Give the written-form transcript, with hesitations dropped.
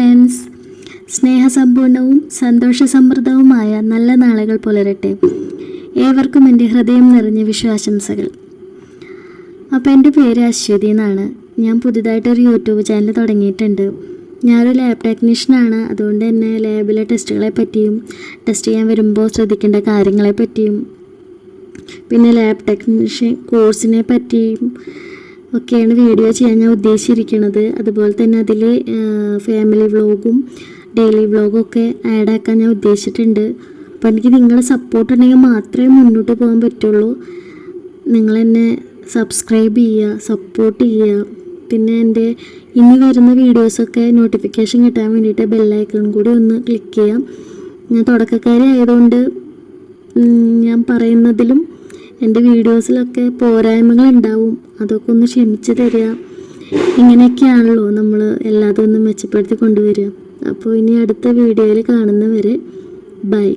Friends, സ്നേഹസമ്പൂർണവും സന്തോഷസമൃദ്ധവുമായ നല്ല നാളുകൾ പുലരട്ടെ. ഏവർക്കും എൻ്റെ ഹൃദയം നിറഞ്ഞ വിശ്വാസംസകൾ. അപ്പോൾ എൻ്റെ പേര് അശ്വതി എന്നാണ്. ഞാൻ പുതുതായിട്ടൊരു യൂട്യൂബ് ചാനൽ തുടങ്ങിയിട്ടുണ്ട്. ഞാനൊരു ലാബ് ടെക്നീഷ്യനാണ്. അതുകൊണ്ട് തന്നെ ലാബിലെ ടെസ്റ്റുകളെ പറ്റിയും ടെസ്റ്റ് ചെയ്യാൻ വരുമ്പോൾ ശ്രദ്ധിക്കേണ്ട കാര്യങ്ങളെ പറ്റിയും പിന്നെ ലാബ് ടെക്നീഷ്യൻ കോഴ്സിനെ പറ്റിയും ഒക്കെയാണ് വീഡിയോ ചെയ്യാൻ ഞാൻ ഉദ്ദേശിച്ചിരിക്കുന്നത്. അതുപോലെ തന്നെ അതിൽ ഫാമിലി വ്ളോഗും ഡെയിലി വ്ളോഗും ഒക്കെ ആഡാക്കാൻ ഞാൻ ഉദ്ദേശിച്ചിട്ടുണ്ട്. അപ്പോൾ എനിക്ക് നിങ്ങളുടെ സപ്പോർട്ട് ഉണ്ടെങ്കിൽ മാത്രമേ മുന്നോട്ട് പോകാൻ പറ്റുള്ളൂ. നിങ്ങളെന്നെ സബ്സ്ക്രൈബ് ചെയ്യുക, സപ്പോർട്ട് ചെയ്യുക. പിന്നെ എൻ്റെ ഇനി വരുന്ന വീഡിയോസൊക്കെ നോട്ടിഫിക്കേഷൻ കിട്ടാൻ വേണ്ടിയിട്ട് ബെല്ലൈക്കൺ കൂടി ഒന്ന് ക്ലിക്ക് ചെയ്യാം. ഞാൻ തുടക്കക്കാരി ആയതുകൊണ്ട് ഞാൻ പറയുന്നതിലും എൻ്റെ വീഡിയോസിലൊക്കെ പോരായ്മകളുണ്ടാവും. അതൊക്കെ ഒന്ന് ക്ഷമിച്ച് തരിക. ഇങ്ങനെയൊക്കെയാണല്ലോ നമ്മൾ എല്ലാതും ഒന്ന് മെച്ചപ്പെടുത്തി കൊണ്ടുവരിക. അപ്പോൾ ഇനി അടുത്ത വീഡിയോയിൽ കാണുന്നവരെ ബൈ.